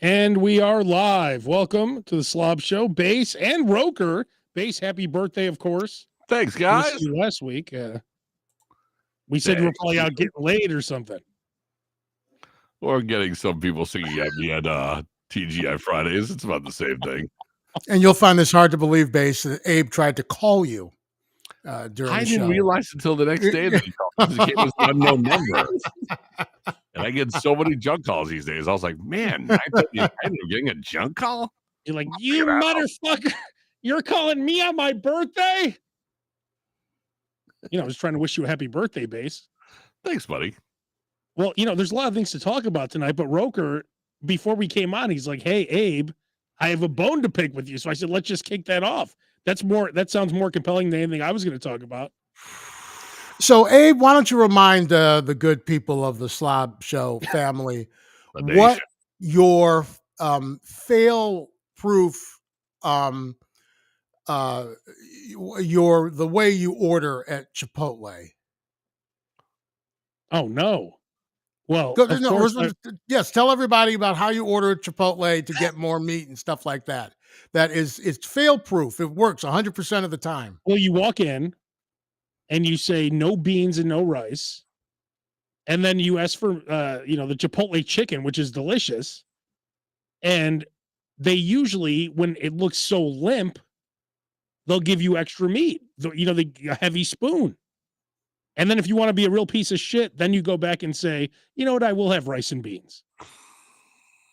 And we are live. Welcome to the Slob Show. Bass and Roker. Bass, happy birthday, of course. Thanks, We guys. missed you last week. We said you were probably out getting laid or something. Or getting some people singing at me at TGI Fridays. It's about the same thing. And you'll find this hard to believe, Bass, that Abe tried to call you during I the didn't show. realize until the next day that he called. He gave us an unknown number. And I get so many junk calls these days. I was like, man, I'm getting a junk call? You're like, you motherfucker. You're calling me on my birthday? I was trying to wish you a happy birthday, Bass. Thanks, buddy. Well, there's a lot of things to talk about tonight, but Roker, before we came on, he's like, hey, Abe, I have a bone to pick with you. So I said, let's just kick that off. That sounds more compelling than anything I was going to talk about. So, Abe, why don't you remind the good people of the Slob Show family what your fail-proof the way you order at Chipotle. Oh no. Well, yes, tell everybody about how you order at Chipotle to get more meat and stuff like that. It's fail-proof. It works 100% of the time. Well, you walk in and you say no beans and no rice. And then you ask for the Chipotle chicken, which is delicious. And they usually, when it looks so limp, they'll give you extra meat. A heavy spoon. And then if you want to be a real piece of shit, then you go back and say, you know what, I will have rice and beans.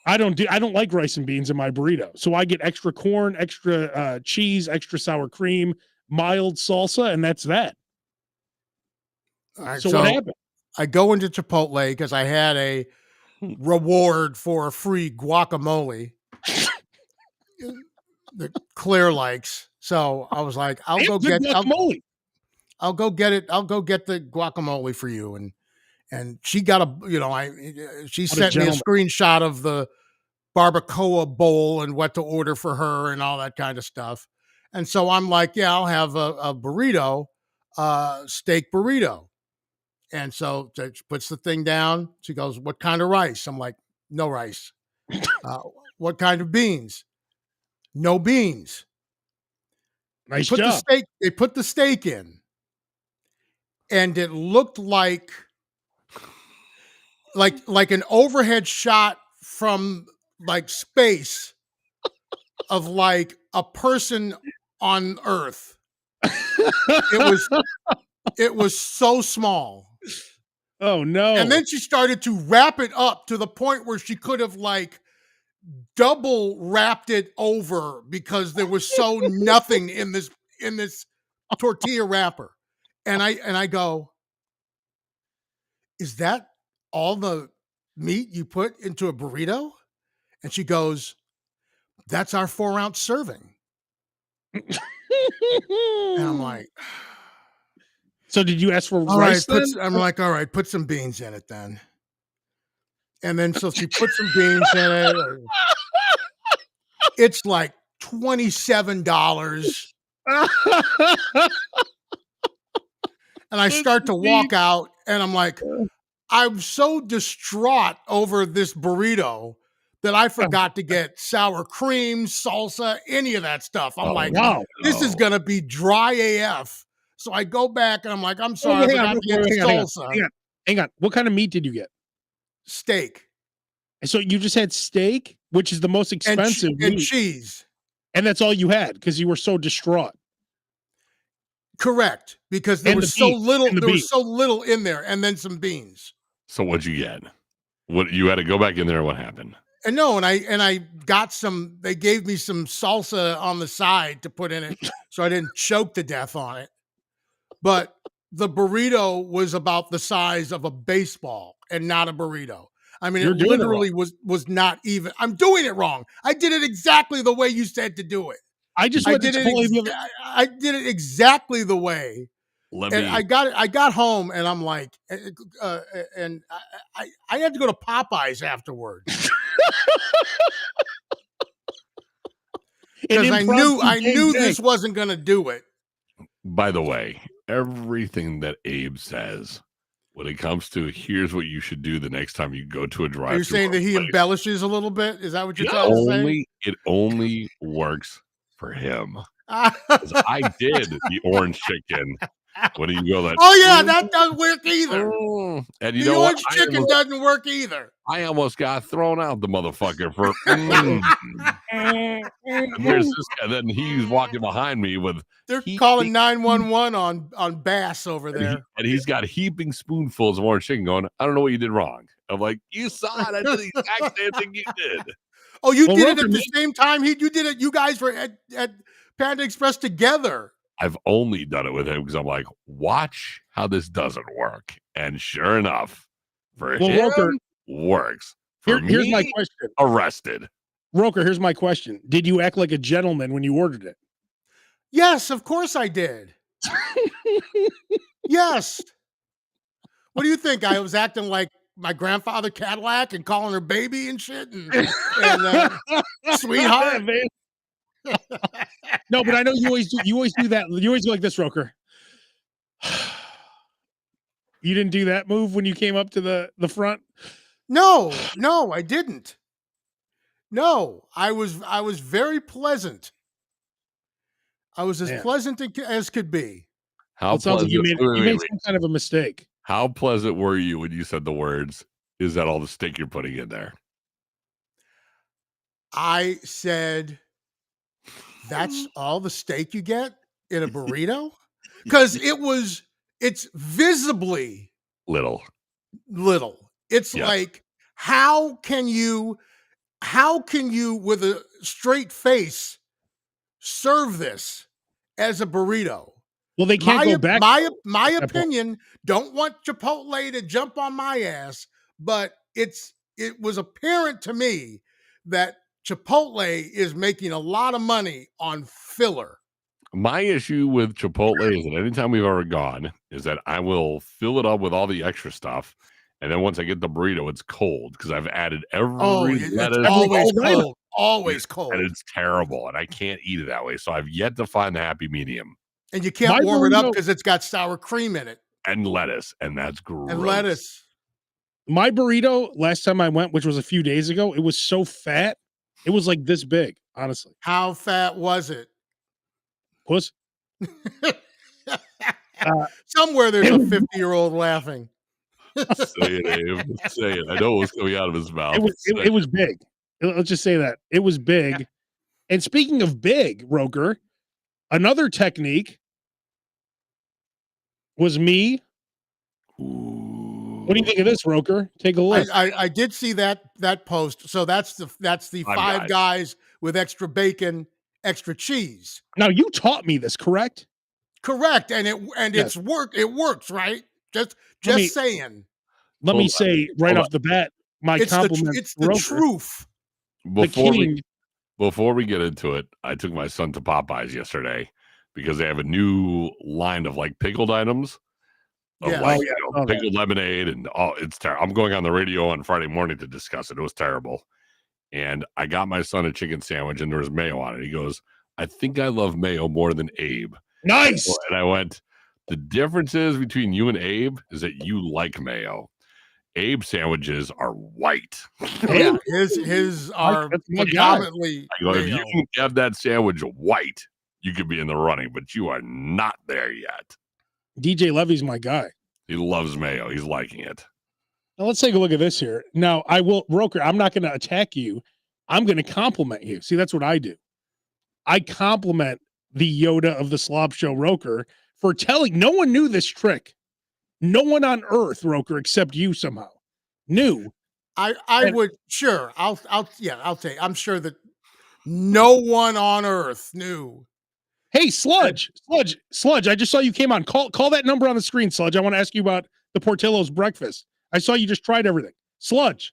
I don't like rice and beans in my burrito. So I get extra corn, extra cheese, extra sour cream, mild salsa, and that's that. All right, so what happened? I go into Chipotle because I had a reward for a free guacamole that Claire likes. So I was like, I'll go get guacamole. I'll go get it. I'll go get the guacamole for you. And she got she sent me a screenshot of the barbacoa bowl and what to order for her and all that kind of stuff. And so I'm like, yeah, I'll have a burrito, steak burrito. And so she puts the thing down. She goes, what kind of rice? I'm like, no rice. What kind of beans? No beans. Nice job. They put the steak in. And it looked like an overhead shot from like space of like a person on Earth. It was so small. Oh no. And then she started to wrap it up to the point where she could have like double wrapped it over because there was so nothing in this tortilla wrapper. And I go, is that all the meat you put into a burrito? And she goes, that's our 4-ounce serving. And I'm like, so did you ask for rice? I'm like, all right, put some beans in it then. And then so she put some beans in it. It's like $27. And I start to walk out and I'm like, I'm so distraught over this burrito that I forgot to get sour cream, salsa, any of that stuff. I'm this is going to be dry AF. So I go back and I'm like, I'm sorry, I forgot to get salsa. Hang on. What kind of meat did you get? Steak. So you just had steak, which is the most expensive meat. And cheese. And that's all you had because you were so distraught. Correct, because there was so little in there, and then some beans. So what'd you get? What you had to go back in there? What happened? And I got some. They gave me some salsa on the side to put in it, so I didn't choke to death on it. But the burrito was about the size of a baseball, and not a burrito. I mean, it literally was not even. I'm doing it wrong. I did it exactly the way you said to do it. I did it exactly the way. I got home and I'm like, and I had to go to Popeyes afterwards because I knew this wasn't going to do it. By the way, everything that Abe says when it comes to here's what you should do the next time you go to a drive-thru. Are you saying that he embellishes a little bit? Is that what you're trying to say? It only works for him. 'Cause I did the orange chicken. When you go that? Oh yeah, that doesn't work either. And you the know orange what? chicken doesn't work either. I almost got thrown out the motherfucker for. And there's this, and then he's walking behind me with. They're calling 911 on Bass over there, and he's got heaping spoonfuls of orange chicken. Going, I don't know what you did wrong. I'm like, you saw it. I did the exact same thing you did. Oh, you did it at the same time. You did it. You guys were at Panda Express together. I've only done it with him because I'm like, watch how this doesn't work. And sure enough, for him, Roker, works. Here's my question. Arrested. Roker, here's my question. Did you act like a gentleman when you ordered it? Yes, of course I did. Yes. What do you think? I was acting like my grandfather Cadillac and calling her baby and shit and sweetheart. Man. No, but I know you always do that. You always do like this, Roker. You didn't do that move when you came up to the front? No, I didn't. No, I was very pleasant. I was as pleasant as could be. How pleasant? Like you made some kind of a mistake. How pleasant were you when you said the words, is that all the steak you're putting in there? I said, that's all the steak you get in a burrito? Because it's visibly little. It's like, how can you with a straight face serve this as a burrito? Well, they can't go back. My opinion, don't want Chipotle to jump on my ass, but it was apparent to me that Chipotle is making a lot of money on filler. My issue with Chipotle is that anytime we've ever gone is that I will fill it up with all the extra stuff. And then once I get the burrito, it's cold because I've added every lettuce. Always cold. And it's terrible. And I can't eat it that way. So I've yet to find the happy medium. And you can't warm it up because it's got sour cream in it. And lettuce. And that's gross. And lettuce. My burrito, last time I went, which was a few days ago, it was so fat. It was like this big, honestly. How fat was it? Puss? Somewhere there's a 50-year-old laughing. Say it, Abe. Say it. I know it was coming out of his mouth. It was big. Let's just say that. It was big. Yeah. And speaking of big, Roker, another technique was me. Ooh. What do you think of this, Roker? Take a look. I did see that post. So that's the five guys with extra bacon, extra cheese. Now you taught me this, correct? Correct. And it's work. It works, right? Just saying. Let me say right off the bat, my compliment. It's the truth. Before we get into it, I took my son to Popeyes yesterday because they have a new line of like pickled items. Pickled lemonade and it's terrible. I'm going on the radio on Friday morning to discuss it. It was terrible. And I got my son a chicken sandwich and there was mayo on it. He goes, I think I love mayo more than Abe. Nice. And I went, the difference is between you and Abe is that you like mayo. Abe sandwiches are white. Yeah, his are predominantly. If you can have that sandwich white, you could be in the running, but you are not there yet. DJ Levy's my guy. He loves mayo. He's liking it. Now let's take a look at this here. Now I will, Roker, I'm not going to attack you. I'm going to compliment you. See, that's what I do. I compliment the Yoda of the Slob Show, Roker, for telling. No one knew this trick. No one on earth, Roker, except you somehow knew. I would, sure. I'll say, I'm sure that no one on earth knew. Hey, Sludge. I just saw you came on. Call that number on the screen, Sludge. I want to ask you about the Portillo's breakfast. I saw you just tried everything. Sludge.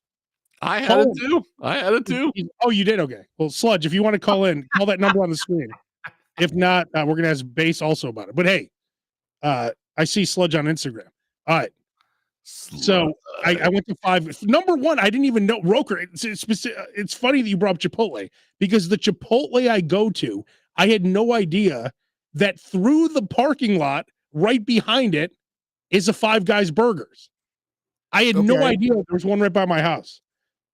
I had it too. Oh, you did? Okay. Well, Sludge, if you want to call in, call that number on the screen. If not, we're going to ask Base also about it. But hey, I see Sludge on Instagram. All right. So I went to 5. Number one, I didn't even know. Roker, it's funny that you brought up Chipotle because the Chipotle I go to, I had no idea that through the parking lot right behind it is a Five Guys Burgers. I had no idea there was one right by my house.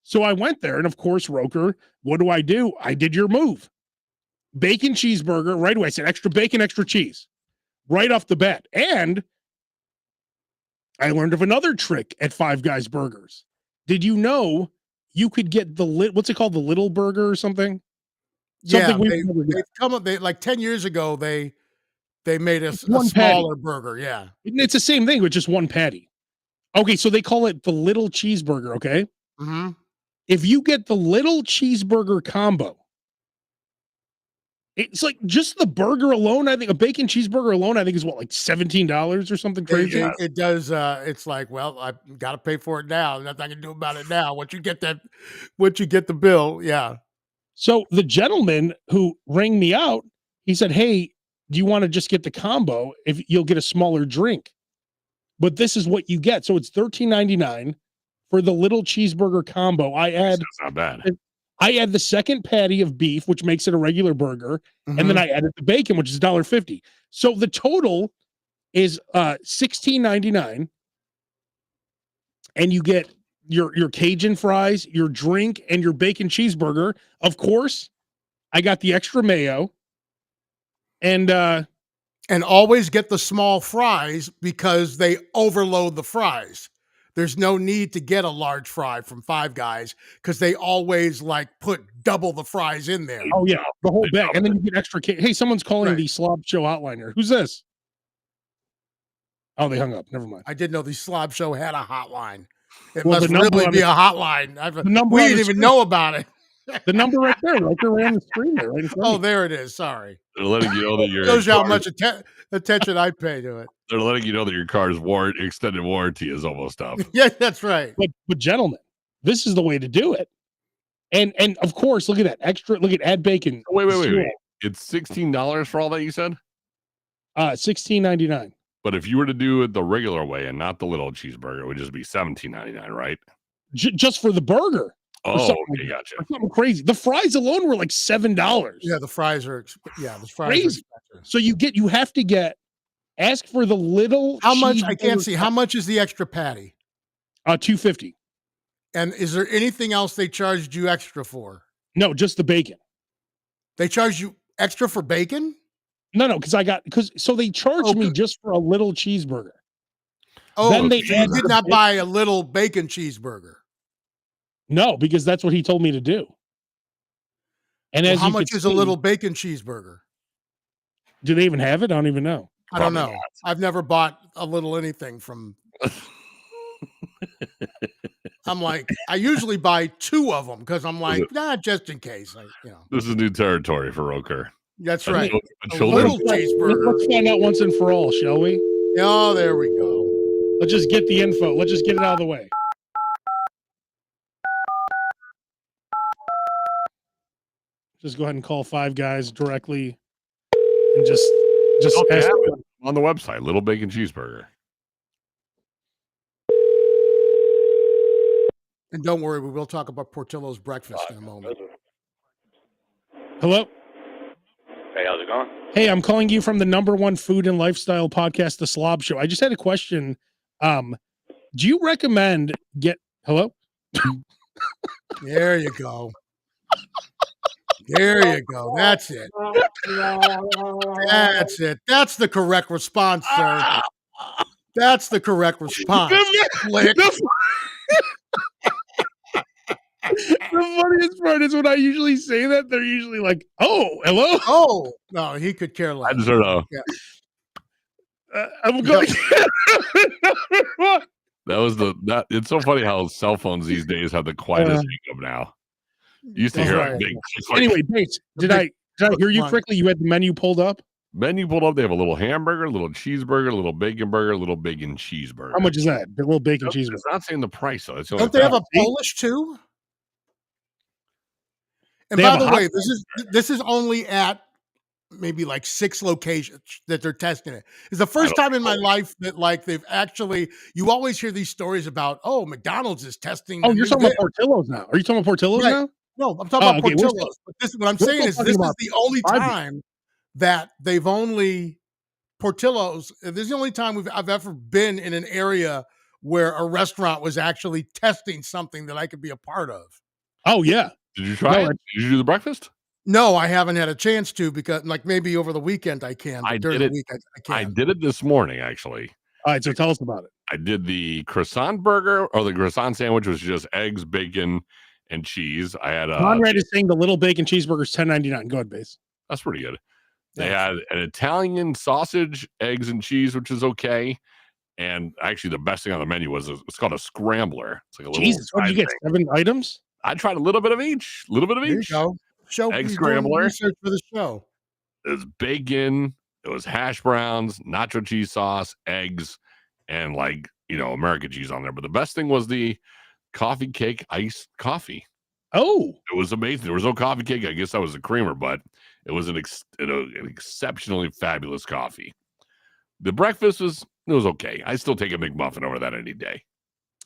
So I went there, and of course, Roker, what do? I did your move. Bacon cheeseburger right away. I said extra bacon, extra cheese right off the bat. And I learned of another trick at Five Guys Burgers. Did you know you could get what's it called? The little burger or something? Yeah, they've come up, like 10 years ago, they made a smaller burger. Yeah. It's the same thing with just one patty. Okay, so they call it the little cheeseburger, okay? Mm-hmm. If you get the little cheeseburger combo, it's like just the burger alone. I think a bacon cheeseburger alone, I think is what, like $17 or something crazy. It does. It's like, well, I got to pay for it now. Nothing I can do about it now. Once you get the bill, yeah. So the gentleman who rang me out, he said, "Hey, do you want to just get the combo? If you'll get a smaller drink, but this is what you get. So it's $13.99 for the little cheeseburger combo. That's not bad. I add the second patty of beef, which makes it a regular burger, and then I added the bacon, which is $1.50. So the total is $16.99, and you get your Cajun fries, your drink, and your bacon cheeseburger. Of course, I got the extra mayo, and always get the small fries because they overload the fries. There's no need to get a large fry from Five Guys because they always like put double the fries in there. Oh yeah, the whole bag, and then you get extra. Hey, someone's calling the Slob Show hotline here. Who's this? Oh, they hung up. Never mind. I didn't know the Slob Show had a hotline. It must really be a hotline. We didn't even know about it. The number right there on the screen there. Right in front of me. There it is. Sorry. They're letting you know that your shows you how much attention I pay to it. They're letting you know that your car's extended warranty is almost up. Yeah, that's right. But gentlemen, this is the way to do it. And of course, look at that extra. Look at add bacon. Wait. It's $16 for all that you said? $16.99. But if you were to do it the regular way and not the little cheeseburger, it would just be $17.99, right? Just for the burger. Oh, okay, gotcha. Something crazy. The fries alone were like $7. Yeah, the fries are. Crazy. So you have to ask for the little. How much? I can't see. How much is the extra patty? $2.50. And is there anything else they charged you extra for? No, just the bacon. They charged you extra for bacon? No, because they charged me just for a little cheeseburger. Oh, then you did not buy a little bacon cheeseburger. No, because that's what he told me to do. And how much is a little bacon cheeseburger? Do they even have it? I don't even know. I don't know. I've never bought a little anything from. I'm like, I usually buy 2 of them because I'm like, just in case. This is new territory for Roker. That's right. A little cheeseburger. Let's find out once and for all, shall we? Oh, there we go. Let's just get the info. Let's just get it out of the way. Just go ahead and call Five Guys directly, and just ask on the website. Little bacon cheeseburger. And don't worry, we will talk about Portillo's breakfast in a moment. Hello. Hey, how's it going? Hey, I'm calling you from the #1 food and lifestyle podcast, The Slob Show. I just had a question. Do you recommend hello? There you go. There you go. That's it. That's it. That's the correct response, sir. That's the correct response. The funniest part is when I usually say that, they're usually like, "Oh, hello." Oh, no, he could care less. I just don't know. Yeah. I'm going. It's so funny how cell phones these days have the quietest hiccup now. You used to hear a big. Anyway, Bates, did I hear you correctly? You had the menu pulled up. They have a little hamburger, a little cheeseburger, a little bacon burger, a little bacon cheeseburger. How much is that? The little bacon cheeseburger. It's not saying the price though. Don't they have a Polish too? And by the way, this is only at maybe like 6 locations that they're testing it. It's the first time in my life that like they've actually. You always hear these stories about McDonald's is testing. Oh, you're talking about Portillo's now. Are you talking about Portillo's now? No, I'm talking about Portillo's. But what I'm saying is this is the only time that they've only Portillo's. This is the only time I've ever been in an area where a restaurant was actually testing something that I could be a part of. Oh yeah. Did you try it? Did you do the breakfast? No, I haven't had a chance to, because like maybe over the weekend I can, but during the week I can't. I did it this morning, actually. All right, so tell us about it. I did the croissant burger, or the croissant sandwich was just eggs, bacon, and cheese. I had Conrad is saying the little bacon cheeseburger's $10.99. Go ahead, base. That's pretty good. They had an Italian sausage, eggs, and cheese, which is okay. And actually, the best thing on the menu was it's called a scrambler. It's like a little. Jesus, what did you get? 7 items? I tried a little bit of each. A little bit of There each. you go. Show egg scrambler. Research for the show. It was bacon. It was hash browns, nacho cheese sauce, eggs, and American cheese on there. But the best thing was the coffee cake iced coffee. Oh, it was amazing. There was no coffee cake. I guess that was the creamer, but it was an exceptionally fabulous coffee. The breakfast was okay. I still take a McMuffin over that any day.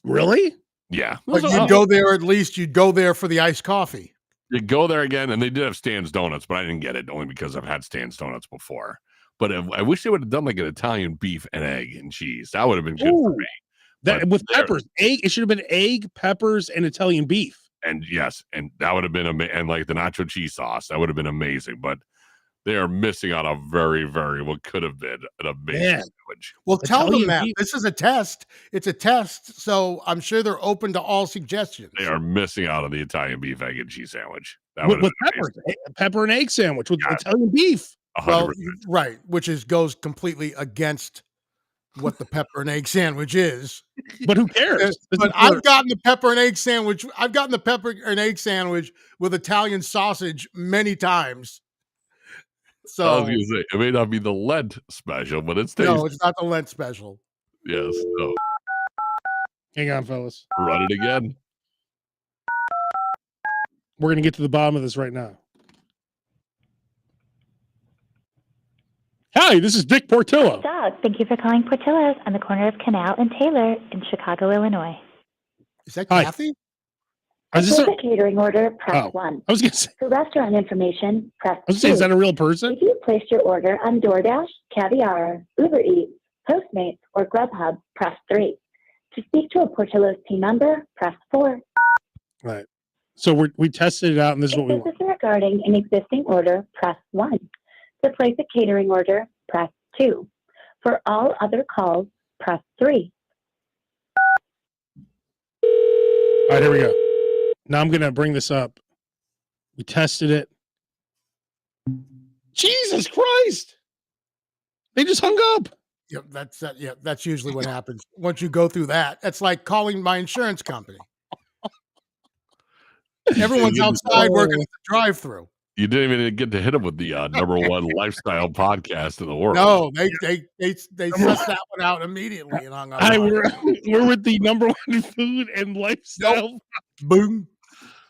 Really? Yeah. But you'd go there, at least you'd go there for the iced coffee. You go there again, and they did have Stan's Donuts, but I didn't get it only because I've had Stan's Donuts before. But I wish they would have done like an Italian beef and egg and cheese. That would have been good for me. That with peppers, egg. It should have been egg, peppers, and Italian beef. And yes, and that would have been and like the nacho cheese sauce. That would have been amazing. But they are missing out on very, very what could have been an amazing sandwich. Well, tell them that this is a test. It's a test, so I'm sure they're open to all suggestions. They are missing out on the Italian beef, egg, and cheese sandwich. That with peppers, pepper and egg sandwich with Italian beef. 100%. Well, right, which goes completely against what the pepper and egg sandwich is. But who cares? But I've gotten the pepper and egg sandwich. I've gotten the pepper and egg sandwich with Italian sausage many times. So I was gonna say it may not be the Lent special, but it's tasty. No, it's not the Lent special. Yes. No. Hang on, fellas. Run it again. We're gonna get to the bottom of this right now. Hi, this is Dick Portillo. Doug, thank you for calling Portillo's on the corner of Canal and Taylor in Chicago, Illinois. Is that Kathy? For a catering order, press 1. I was going to say. For restaurant information, press 2. I was going to say, is that a real person? If you placed your order on DoorDash, Caviar, Uber Eats, Postmates, or Grubhub, press 3. To speak to a Portillo's team member, press 4. Right. So we tested it out, and this is what we want. If this is regarding an existing order, press 1. To place a catering order, press 2. For all other calls, press 3. All right, here we go. Now I'm going to bring this up. We tested it. Jesus Christ. They just hung up. Yep, that's usually what happens. Once you go through that, it's like calling my insurance company. Everyone's outside working at the drive-through. You didn't even get to hit them with the number one lifestyle podcast in the world. No, they sussed that one out immediately and hung up. We're with the number one food and lifestyle. Nope. Boom.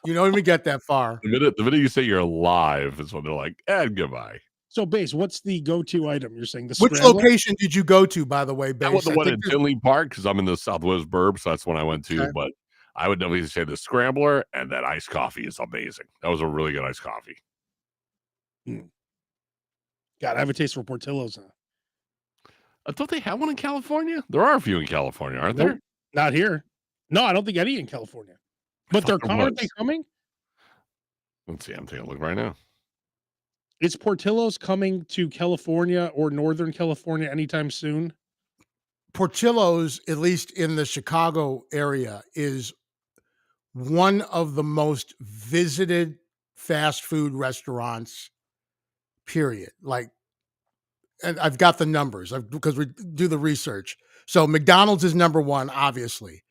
You don't even get that far. The minute you say you're live is when they're like, and goodbye. So, Base, what's the go-to item? You're saying which location did you go to, by the way, Base? I went to one in Tinley Park because I'm in the Southwest Burbs, so that's when I went to. Okay. But I would definitely say the scrambler and that iced coffee is amazing. That was a really good iced coffee. God, I have a taste for Portillo's now. Don't they have one in California? There are a few in California, aren't there? Not here. No, I don't think any in California. But aren't they coming? Let's see. I'm taking a look right now. Is Portillo's coming to California or Northern California anytime soon? Portillo's, at least in the Chicago area, is one of the most visited fast food restaurants, period. Like, and I've got the numbers because we do the research. So McDonald's is number 1, obviously.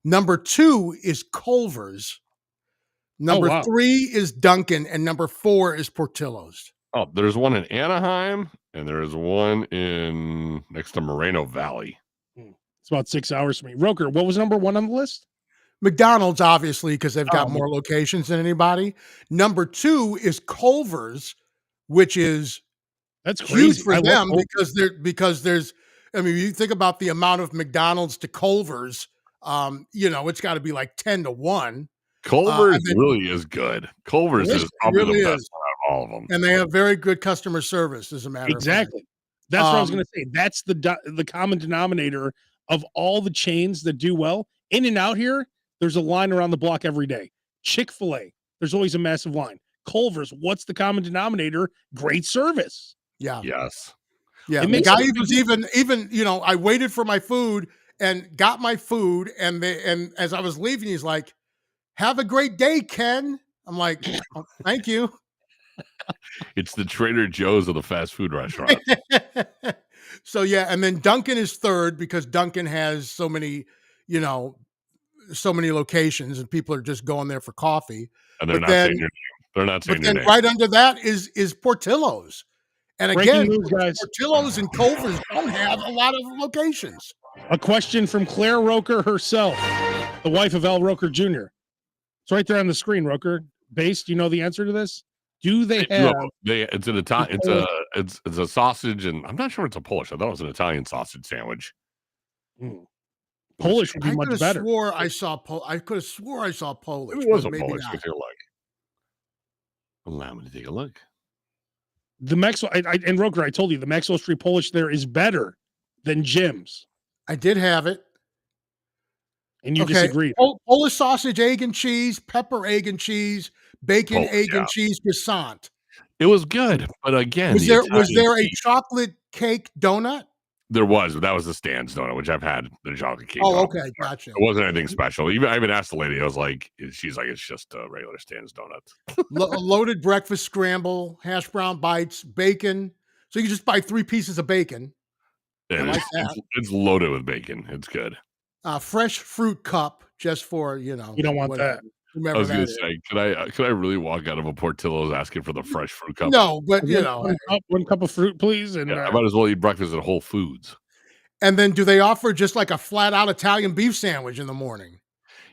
Number 2 is Culver's. Number 3 is Dunkin', and number 4 is Portillo's. Oh, there's one in Anaheim, and there's one next to Moreno Valley. It's about 6 hours from me. Roker, what was number 1 on the list? McDonald's, obviously, because they've got more locations than anybody. Number 2 is Culver's, which is that's huge for them because there's. I mean, you think about the amount of McDonald's to Culver's. It's got to be like 10-1. Culver's really is good. Culver's is probably the best out of all of them, and they have very good customer service. As a matter of fact, that's what I was going to say. That's the common denominator of all the chains that do well. In and Out here, there's a line around the block every day. Chick-fil-A, there's always a massive line. Culver's, what's the common denominator? Great service. Yeah. Yes. Yeah. The guy was even, I waited for my food and got my food. And as I was leaving, he's like, "Have a great day, Ken." I'm like, "Oh, thank you." It's the Trader Joe's of the fast food restaurant. So yeah, and then Dunkin' is third because Dunkin' has so many locations and people are just going there for coffee. And they're not saying your name. They're not saying your name. Right under that is Portillo's. And again, news, guys. Portillo's and Culver's don't have a lot of locations. A question from Claire Roker herself, the wife of Al Roker Jr. It's right there on the screen, Roker. Base, do you know the answer to this? Do they have? It's an Italian. It's a sausage, and I'm not sure it's a Polish. I thought it was an Italian sausage sandwich. Polish would be much better. I could have swore I saw Polish. It was a Polish. Take a look. Allow me to take a look. The Maxwell and Roker, I told you the Maxwell Street Polish there is better than Jim's. I did have it. And you disagreed. Polish sausage, egg and cheese, pepper, egg and cheese, bacon, egg and cheese croissant. It was good, but again, was there a chocolate cake donut? There was, but that was the Stan's donut, which I've had the chocolate cake. Oh, okay, gotcha. It wasn't anything special. I even asked the lady. I was like, she's like, it's just a regular Stan's donut. Loaded breakfast scramble, hash brown bites, bacon. So you just buy 3 pieces of bacon. It's loaded with bacon. It's good. Fresh fruit cup, just for You don't want that. I was going to say, could I really walk out of a Portillo's asking for the fresh fruit cup? No, but one cup of fruit, please. And I might as well eat breakfast at Whole Foods. And then, do they offer just like a flat out Italian beef sandwich in the morning?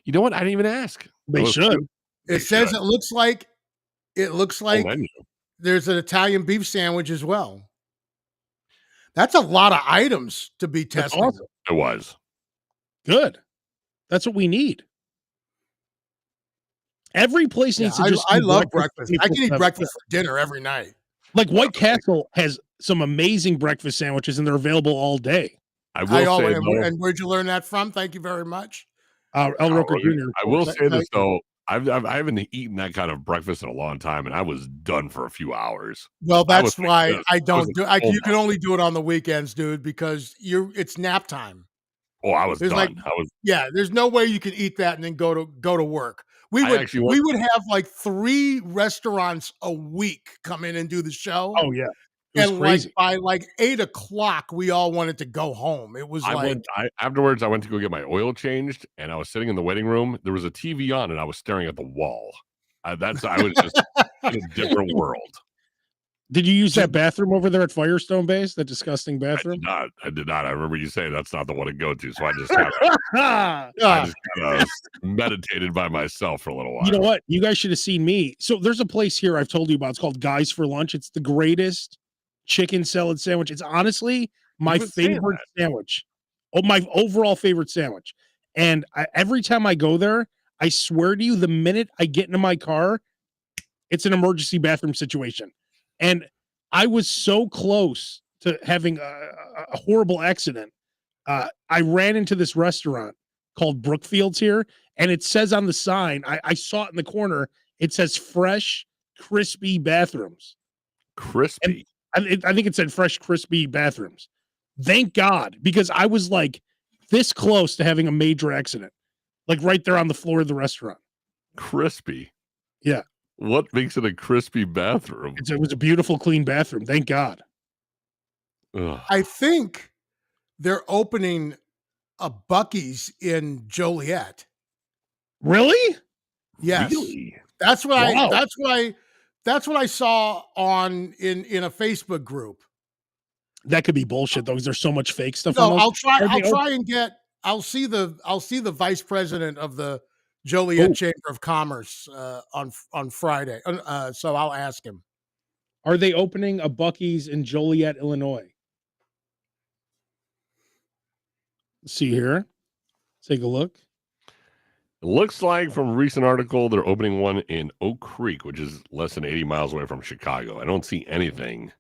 You know what? I didn't even ask. They should. It says it looks like there's an Italian beef sandwich as well. That's a lot of items to be tested. Awesome. It was good. That's what we need. Every place needs to just. I love breakfast. I can eat breakfast for dinner every night. Like White Castle has some amazing breakfast sandwiches, and they're available all day. I will say, and where'd you learn that from? Thank you very much. El Roker Jr. I will say this though. I haven't eaten that kind of breakfast in a long time, and I was done for a few hours. Well, that's why I don't do. You can only do it on the weekends, dude, because it's nap time. Oh, I was done. There's no way you can eat that and then go to work. We would have like 3 restaurants a week come in and do the show. Oh yeah. And crazy. By 8:00, we all wanted to go home. It was afterwards I went to go get my oil changed, and I was sitting in the waiting room. There was a TV on, and I was staring at the wall. I was just in a different world. Did you use that bathroom over there at Firestone Base? That disgusting bathroom? I did not. I remember you saying that's not the one to go to, so I just meditated by myself for a little while. You know what? You guys should have seen me. So there's a place here I've told you about. It's called Guys for Lunch. It's the greatest chicken salad sandwich. It's honestly my favorite sandwich. Oh, my overall favorite sandwich. And every time I go there, I swear to you, the minute I get into my car, it's an emergency bathroom situation. And I was so close to having a horrible accident. I ran into this restaurant called Brookfields here, and it says on the sign, I saw it in the corner, it says fresh, crispy bathrooms. Crispy? And I think it said fresh, crispy bathrooms. Thank God, because I was like this close to having a major accident, like right there on the floor of the restaurant. Crispy? Yeah. What makes it a crispy bathroom? It was a beautiful, clean bathroom. Thank God. Ugh. I think they're opening a Buc-ee's in Joliet. Really? Yes. Really? That's what I saw in a Facebook group. That could be bullshit though, because there's so much fake stuff. No, I'll see the vice president of the Joliet Chamber of Commerce on Friday. So I'll ask him. Are they opening a Buc-ee's in Joliet, Illinois? Let's see here. Take a look. It looks like from a recent article, they're opening one in Oak Creek, which is less than 80 miles away from Chicago. I don't see anything.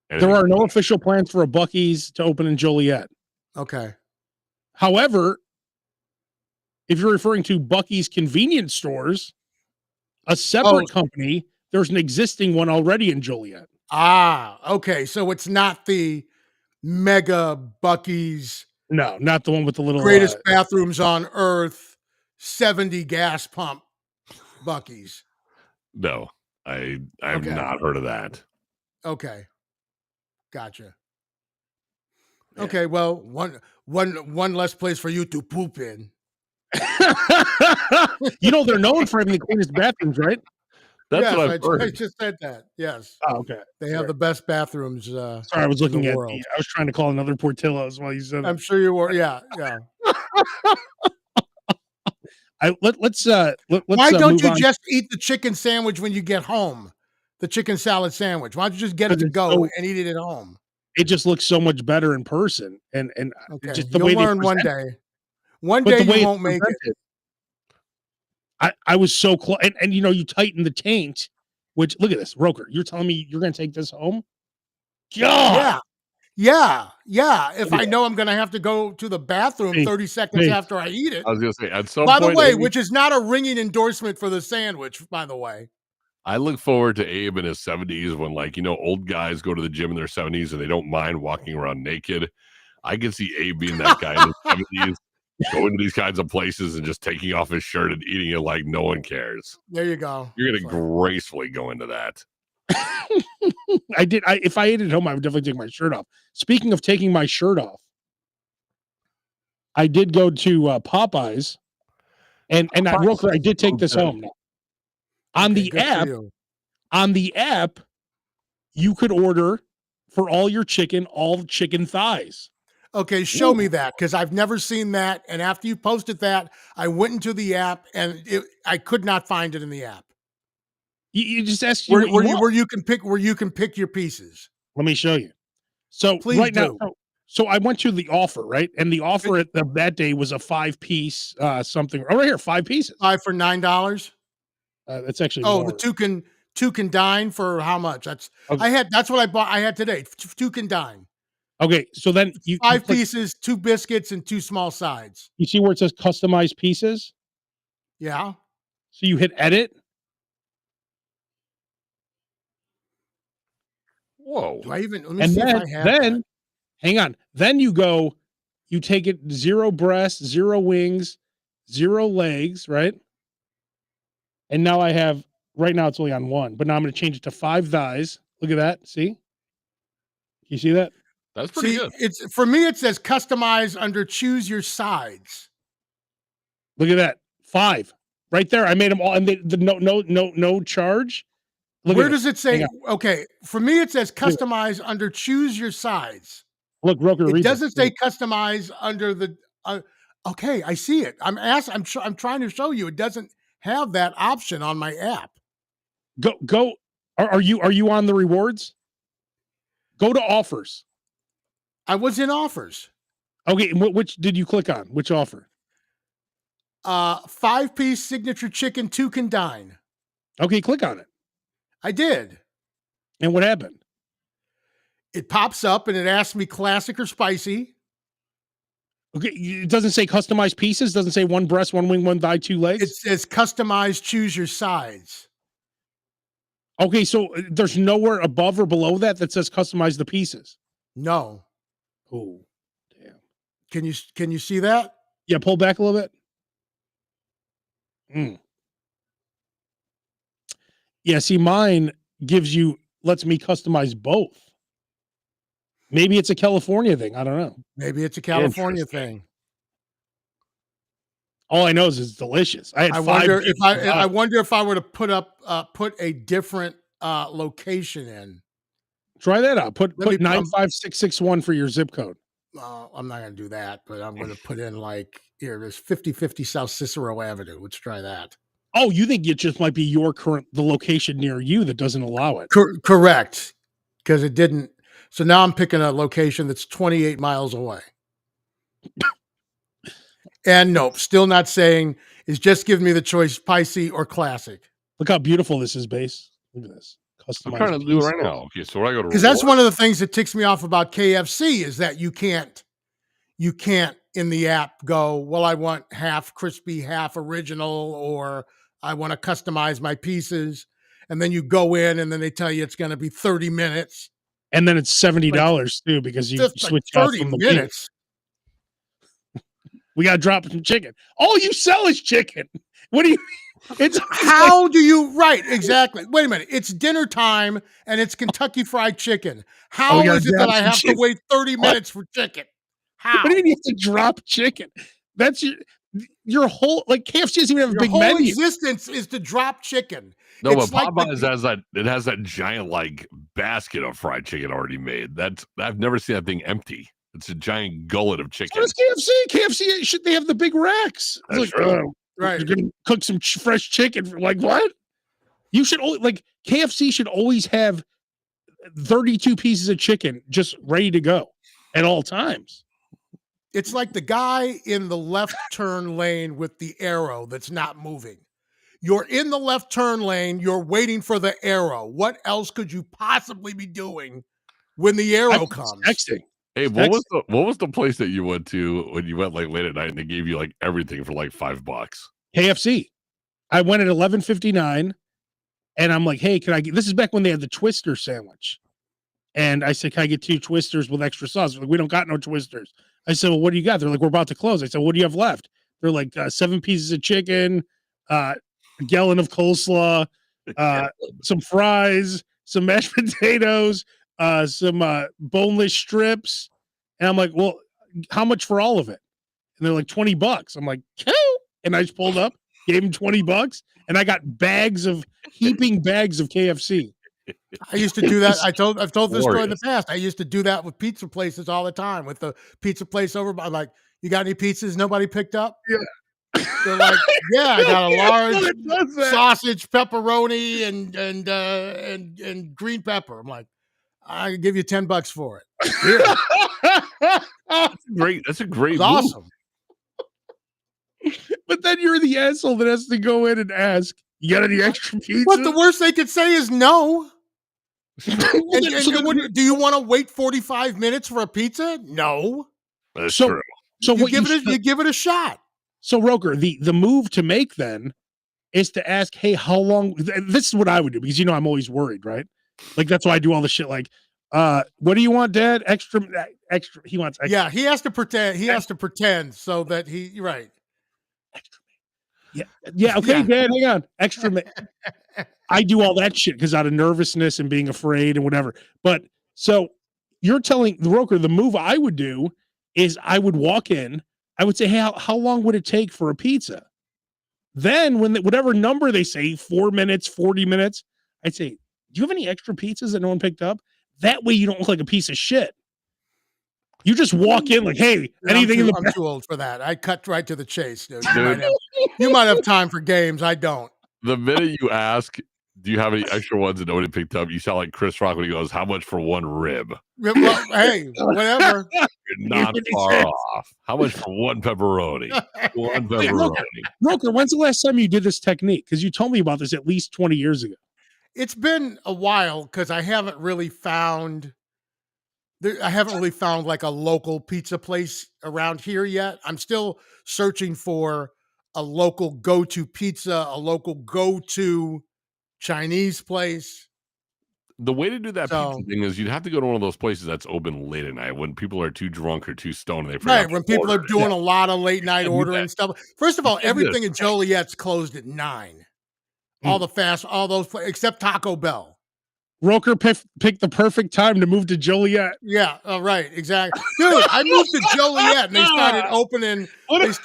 There are no official plans for a Buc-ee's to open in Joliet. Okay. However, if you're referring to Buc-ee's convenience stores, a separate company, there's an existing one already in Joliet. Okay. So it's not the mega Buc-ee's. No, not the one with the little greatest bathrooms on earth, 70 gas pump Buc-ee's. No, I've not heard of that. Okay. Gotcha. Yeah. Okay, well, one less place for you to poop in. They're known for having the cleanest bathrooms, right? That's what I've heard. I just said that. Yes. Oh, okay. They have the best bathrooms. Sorry, I was looking at. I was trying to call another Portillo's while you said. I'm sure you were. Yeah. Let's. Why don't you just eat the chicken sandwich when you get home? The chicken salad sandwich. Why don't you just get it to go and eat it at home? It just looks so much better in person, and just the You'll way learn they one day. One day you won't make it. I was so close, and you tighten the taint. Which, look at this, Roker. You're telling me you're going to take this home? God. Yeah. If I know I'm going to have to go to the bathroom 30 seconds after I eat it. I was going to say, at some point. By the way, Abe, which is not a ringing endorsement for the sandwich, by the way. I look forward to Abe in his 70s when, old guys go to the gym in their 70s and they don't mind walking around naked. I can see Abe being that guy in his 70s, going to these kinds of places and just taking off his shirt and eating it like no one cares. There you go. You're going to gracefully go into that. If I ate at home, I would definitely take my shirt off. Speaking of taking my shirt off, I did go to Popeyes, and I did take this home now. On the app, you could order for all your chicken, all chicken thighs. Okay, show me that, because I've never seen that. And after you posted that, I went into the app and I could not find it in the app. You just ask where you can pick your pieces. Let me show you. So please now, so I went to the offer, right? And the offer at that day was a 5-piece something. Oh, right here, 5 pieces. 5 for $9. That's actually more. The two can dine for how much? That's okay. That's what I bought. I had today. 2 can dine. Okay, so then 5 pieces, 2 biscuits, and 2 small sides. You see where it says customized pieces? Yeah. So you hit edit. Whoa. Let me see if I have that. Hang on. Then you take it 0 breasts, 0 wings, 0 legs, right? And now right now it's only on 1, but now I'm going to change it to 5 thighs. Look at that. See? You see that? That's pretty good. For me, it says customize under choose your sides. Look at that. 5 right there. I made them all, and no charge. Where does it say? Okay, for me it says customize under choose your sides. Look, Roker. It doesn't say customize under the. Okay, I see it. I'm trying to show you. It doesn't have that option on my app. Go. Are you on the rewards? Go to offers. I was in offers. Okay, which did you click on? Which offer? 5-piece signature chicken, 2 can dine. Okay, click on it. I did. And what happened? It pops up and it asks me classic or spicy. Okay, it doesn't say customized pieces. Doesn't say 1 breast, 1 wing, 1 thigh, 2 legs. It says customize, choose your sides. Okay, so there's nowhere above or below that says customize the pieces. No. Oh, damn. Can you see that? Yeah, pull back a little bit. Yeah, see, mine lets me customize both. Maybe it's a California thing. I don't know. Maybe it's a California thing. All I know is it's delicious. I wonder if I were to put a different location in. Try that out. Put 95661 for your zip code. I'm not going to do that, but I'm going to put in there's 5050 South Cicero Avenue. Let's try that. Oh, you think it just might be the location near you that doesn't allow it? Correct. Because it didn't. So now I'm picking a location that's 28 miles away. And nope, still not saying. It's just giving me the choice, spicy or classic. Look how beautiful this is, Base. Look at this. Customized. I'm trying to do it right now. Okay, so I go to because that's one of the things that ticks me off about KFC is that you can't in the app go, well, I want half crispy, half original, or I want to customize my pieces. And then you go in and then they tell you it's going to be 30 minutes. And then it's $70 too, because you switch out from the minutes. We got to drop some chicken. All you sell is chicken. What do you How do you right? Exactly. Wait a minute. It's dinner time and it's Kentucky Fried Chicken. How is it that I have to wait 30 minutes for chicken? How? What do you mean you have to drop chicken? That's your whole, like, KFC doesn't even have a big menu. Your whole existence is to drop chicken. No, but Popeyes has that giant like basket of fried chicken already made. I've never seen that thing empty. It's a giant gullet of chicken. What is KFC? KFC should they have the big racks? That's like, true. Right. You're gonna cook some fresh chicken. Like what? You should like KFC should always have 32 pieces of chicken just ready to go at all times. It's like the guy in the left turn lane with the arrow that's not moving. You're in the left turn lane. You're waiting for the arrow. What else could you possibly be doing when the arrow comes? Texting. Hey, what was the place that you went to when you went like late at night and they gave you like everything for like $5? KFC. I went at 11:59 and I'm like, hey, can I get, this is back when they had the Twister sandwich. And I said, can I get 2 Twisters with extra sauce? They're like, we don't got no Twisters. I said, well, what do you got? They're like, we're about to close. I said, what do you have left? They're like 7 pieces of chicken, a gallon of coleslaw, some fries, some mashed potatoes, some boneless strips. And I'm like, well, how much for all of it? And they're like $20. I'm like, cool. And I just pulled up, gave him $20, and I got heaping bags of KFC. I used to do that. I've told this story in the past. I used to do that with pizza places all the time. With the pizza place over, I'm like, you got any pizzas nobody picked up? Yeah. They're like, yeah, I got a large sausage, pepperoni, and green pepper. I'm like, I can give you $10 for it. Here. That's a great move. Awesome. But then you're the asshole that has to go in and ask, you got any extra pizza? What the worst they could say is no. Do you want to wait 45 minutes for a pizza? No. That's true. So you give it a shot. So Roker, the move to make then is to ask, hey, how long? This is what I would do because I'm always worried, right? Like that's why I do all the shit. Like, what do you want, Dad? Extra. He wants extra. Yeah, he has to pretend. He has to pretend so that right. Extra. Yeah. Okay, yeah. Dad, hang on. Extra. I do all that shit because out of nervousness and being afraid and whatever. But so you're telling the Roker the move I would do is I would walk in. I would say, hey, how long would it take for a pizza? Then when whatever number they say, 4 minutes, 40 minutes, I'd say, do you have any extra pizzas that no one picked up? That way you don't look like a piece of shit. You just walk in like, hey, anything I'm too old for that. I cut right to the chase, dude. You might have time for games. I don't. The minute you ask, do you have any extra ones that nobody picked up? You sound like Chris Rock when he goes, how much for one rib? Well, hey, whatever. You're not far off. How much for one pepperoni? One pepperoni. Roker, when's the last time you did this technique? Because you told me about this at least 20 years ago. It's been a while because I haven't really found like a local pizza place around here yet. I'm still searching for a local go-to pizza, a local go-to Chinese place. The way to do that pizza thing is you'd have to go to one of those places that's open late at night when people are too drunk or too stoned. And they right, when people are doing a lot of late night ordering stuff. First of all, everything in Joliet's closed at 9. All those except Taco Bell. Roker picked the perfect time to move to Joliet. Yeah, right, exactly. Dude, I moved to Joliet and they started opening what's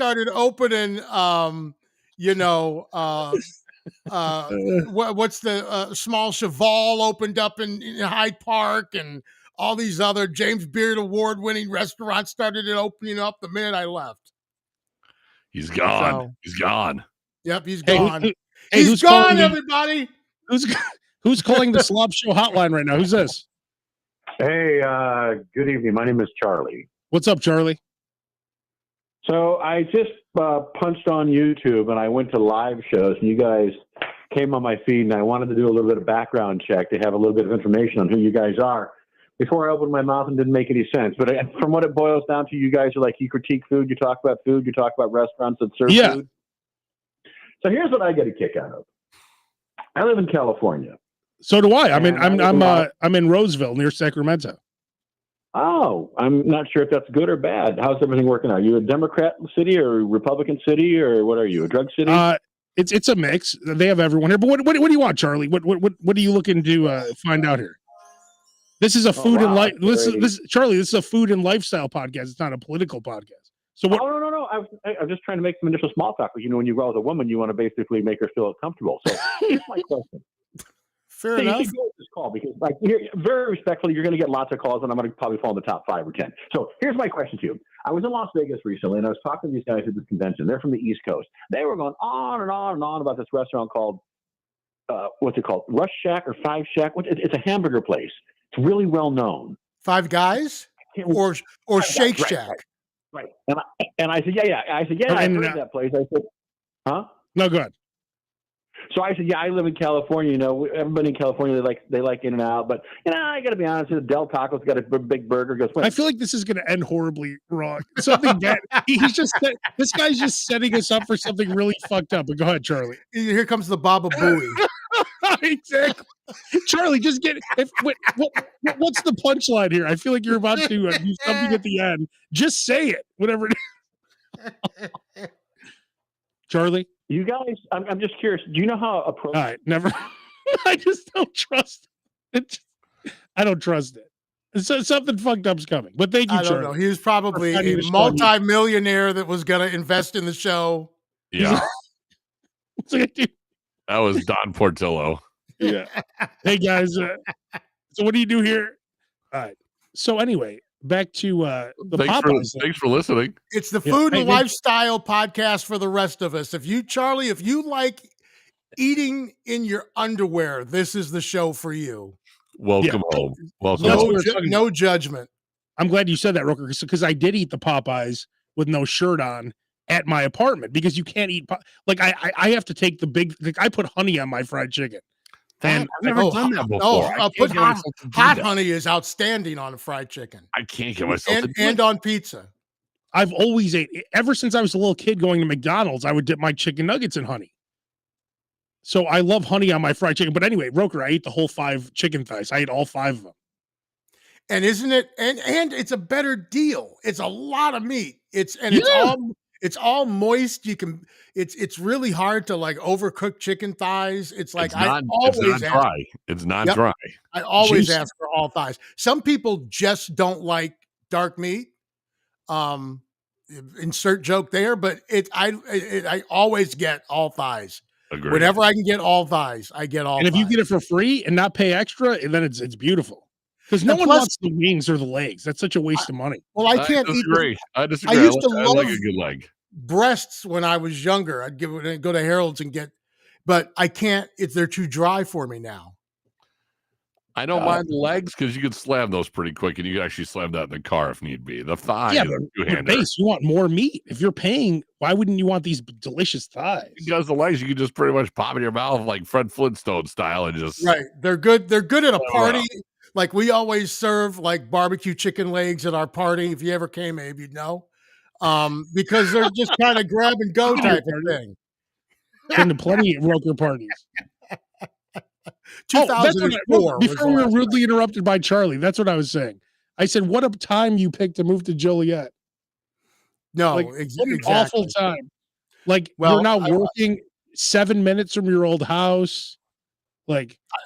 the Small Cheval opened up in Hyde Park, and all these other James Beard award-winning restaurants started opening up the minute I left. He's gone. He's gone. Yep, he's gone. He's gone, everybody. Who's calling the Slob Show hotline right now? Who's this? Hey, good evening. My name is Charlie. What's up, Charlie? So I just punched on YouTube and I went to live shows, and you guys came on my feed, and I wanted to do a little bit of background check to have a little bit of information on who you guys are. before I opened my mouth and didn't make any sense. But from what it boils down to, you guys are like, you critique food, you talk about food, you talk about restaurants that serve food. So here's what I get a kick out of. I live in California. So do I. I'm in Roseville near Sacramento. Oh, I'm not sure if that's good or bad. How's everything working out? Are you a Democrat city or a Republican city, or what are you? A drug city? It's a mix. They have everyone here. But what do you want, Charlie? What are you looking to find out here? This is a food and life. Charlie. This is a food and lifestyle podcast. It's not a political podcast. So what? Oh, no. I'm just trying to make some initial small talk. Because when you go with a woman, you want to basically make her feel comfortable. So here's my question. Fair enough. You should go with this call because, very respectfully, you're going to get lots of calls, and I'm going to probably fall in the top 5 or 10. So here's my question to you. I was in Las Vegas recently, and I was talking to these guys at this convention. They're from the East Coast. They were going on and on and on about this restaurant called, what's it called? Rush Shack or Five Shack? It's a hamburger place. It's really well known. Five Guys or Shake Shack. Right. And I said, yeah. I said, I've heard of that place. I said, huh? No, go ahead. So I said, I live in California. Everybody in California, they like In-N-Out. But, I got to be honest, Del Taco's got a big burger. Goes, I feel like this is going to end horribly wrong. Something bad. This guy's just setting us up for something really fucked up. But go ahead, Charlie. Here comes the Baba Booey. Exactly. Charlie, just what's the punchline here? I feel like you're about to do something at the end. Just say it, whatever it is. Charlie? You guys, I'm just curious. Do you know how approach? All right, never. I just don't trust it. I don't trust it. So something fucked up's coming. But thank you, Charlie. I don't know. He was probably a multi-millionaire that was going to invest in the show. Yeah. That was Don Portillo. Yeah. Hey guys. So what do you do here? All right. So anyway, back to the Popeyes. Thanks for listening. It's the food and lifestyle podcast for the rest of us. If you like eating in your underwear, this is the show for you. Welcome home. Welcome. No judgment. I'm glad you said that, Roker, because I did eat the Popeyes with no shirt on at my apartment because you can't eat. I have to take the big. I put honey on my fried chicken. And I've never done that before. Hot honey is outstanding on a fried chicken. I can't get myself to do and on pizza. I've always ate ever since I was a little kid going to McDonald's. I would dip my chicken nuggets in honey. So I love honey on my fried chicken. But anyway, Roker, I ate the whole 5 chicken thighs. I ate all 5 of them. And isn't it? And it's a better deal. It's a lot of meat. It's all moist. You can. It's really hard to overcook chicken thighs. It's not dry. It's not dry. I always ask for all thighs. Some people just don't like dark meat. Insert joke there, but I always get all thighs. Agreed. Whenever I can get all thighs, I get all. And if you get it for free and not pay extra, then it's beautiful. Because no one wants the wings or the legs. That's such a waste of money. Well, I can't eat. I disagree. I used to love like a good leg. Breasts when I was younger. I'd go to Harold's and get, but I can't. They're too dry for me now. I don't mind the legs because you could slam those pretty quick, and you can actually slam that in the car if need be. The thighs, but base, you want more meat. If you're paying, why wouldn't you want these delicious thighs? Because the legs, you can just pretty much pop in your mouth like Fred Flintstone style, and just right. They're good. They're good at a party. Like we always serve barbecue chicken legs at our party. If you ever came, Abe, you'd know. Because they're just kind of grab and go type of thing. Been to plenty of Roker parties. 2004. Before we were rudely interrupted by Charlie, that's what I was saying. I said, "What a time you picked to move to Joliet." No, what an awful time. You're now working 7 minutes from your old house.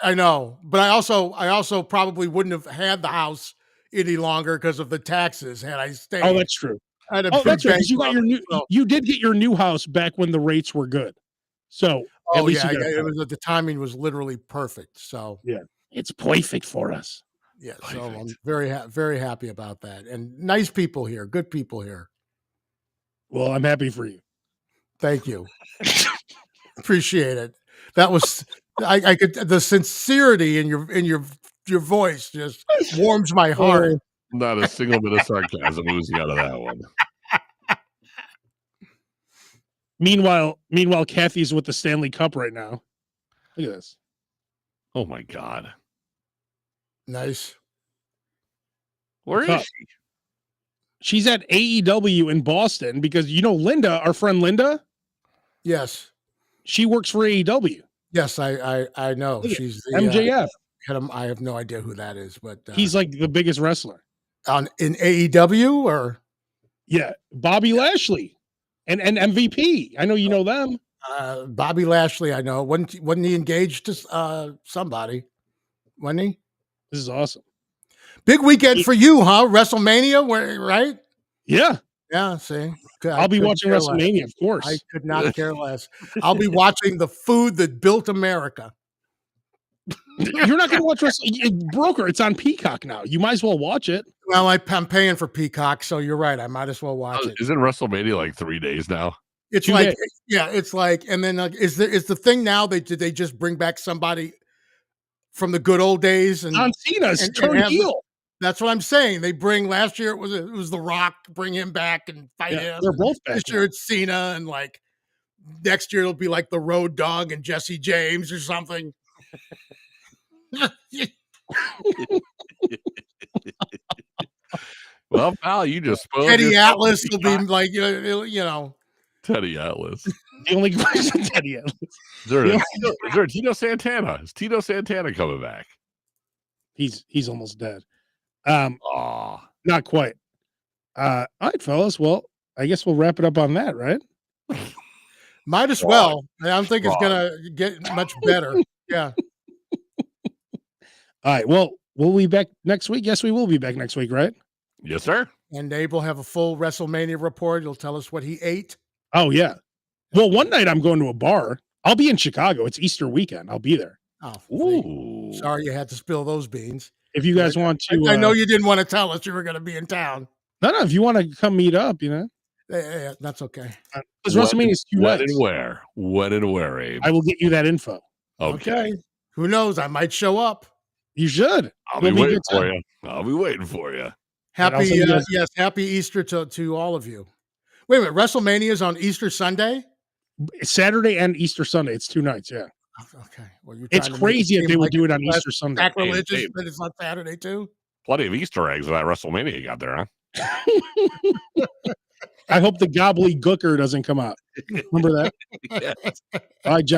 I know, but I also probably wouldn't have had the house any longer because of the taxes had I stayed. Oh, that's true. That's right. You got you did get your new house back when the rates were good. So the timing was literally perfect. So yeah, it's perfect for us. Yeah, so I'm very happy about that, and nice people here, good people here. Well, I'm happy for you. Thank you. Appreciate it. That was I could the sincerity in your voice just warms my heart. Not a single bit of sarcasm oozing out of that one. Meanwhile, Kathy's with the Stanley Cup right now. Look at this. Oh my God. Nice. Where is she? She's at AEW in Boston because Linda, our friend Linda. Yes. She works for AEW. Yes, I know. She's the MJF. I have no idea who that is, but he's like the biggest wrestler in AEW or Bobby Lashley and MVP. I know you know them. Bobby Lashley, I know. Wasn't he engaged to somebody? Wasn't he? This is awesome. Big weekend for you, huh? WrestleMania, right? Yeah. Yeah, see. I'll be watching WrestleMania, of course. I could not care less. I'll be watching the food that built America. You're not going to watch Broker. It's on Peacock now. You might as well watch it. Well, I'm paying for Peacock, so you're right. I might as well watch it. Isn't WrestleMania like 3 days now? It's 2 like, days. it's like, and then is the thing now? Did they just bring back somebody from the good old days? And John Cena's turned heel. That's what I'm saying. They bring last year it was The Rock, bring him back and fight him. They're both back. This year it's Cena, and like next year it'll be like the Road Dogg and Jesse James or something. Well, pal, you just spoiled Teddy Atlas will be like Teddy Atlas. The only question, Teddy Atlas. Is there a Tito Santana? Is Tito Santana coming back? He's almost dead. Not quite. All right, fellas. Well, I guess we'll wrap it up on that, right? Might as well. I don't think it's gonna get much better. Yeah. All right. Well, we'll be back next week. Yes, we will be back next week, right? Yes, sir. And Abe will have a full WrestleMania report. He'll tell us what he ate. Oh, yeah. Well, one night I'm going to a bar. I'll be in Chicago. It's Easter weekend. I'll be there. Oh, ooh. Sorry you had to spill those beans. If you guys want to. I know you didn't want to tell us you were going to be in town. No, if you want to come meet up, Yeah, that's okay. Because WrestleMania is 2 nights. When and where, Abe? I will get you that info. Okay. Who knows? I might show up. You should. I'll be waiting for you. I'll be waiting for you. Happy Easter to all of you. Wait a minute, WrestleMania is on Easter Sunday? Saturday and Easter Sunday. It's 2 nights, yeah. Okay. Well, it's crazy if they would do it on Easter Sunday. Sacrilegious, but it's on Saturday too. Plenty of Easter eggs in that WrestleMania you got there, huh? I hope the gobbledygooker doesn't come out. Remember that? Yes. All right, John.